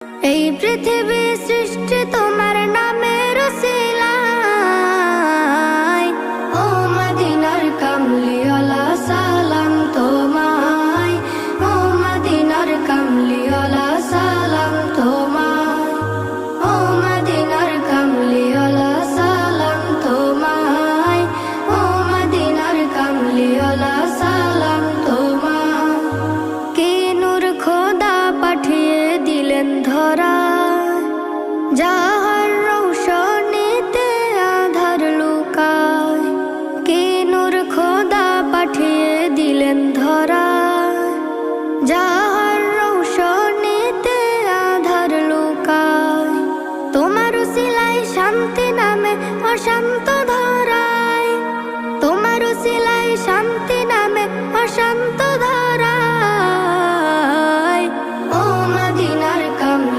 এই পৃথিবী সৃষ্টি তোমার নামের উসিলায়। ও মদিনার কামলিওয়ালা সালাম তোমায়, ও মদিনার কামলিওয়ালা সালাম তোমায়, ও মদিনার কামলিওয়ালা সালাম তোমায়, ও মদিনার কামলিওয়ালা সালাম তোমায়। কে নূর খোদা পাঠিয়ে দিলেন ধরা, যাহার রৌশনীতে আধার লুকায়। কে নূর খোদা পাঠিয়ে দিলেন ধরা, যাহার রৌশনীতে আধার লুকায়। তোমার উসিলায় শান্তি নামে অশান্ত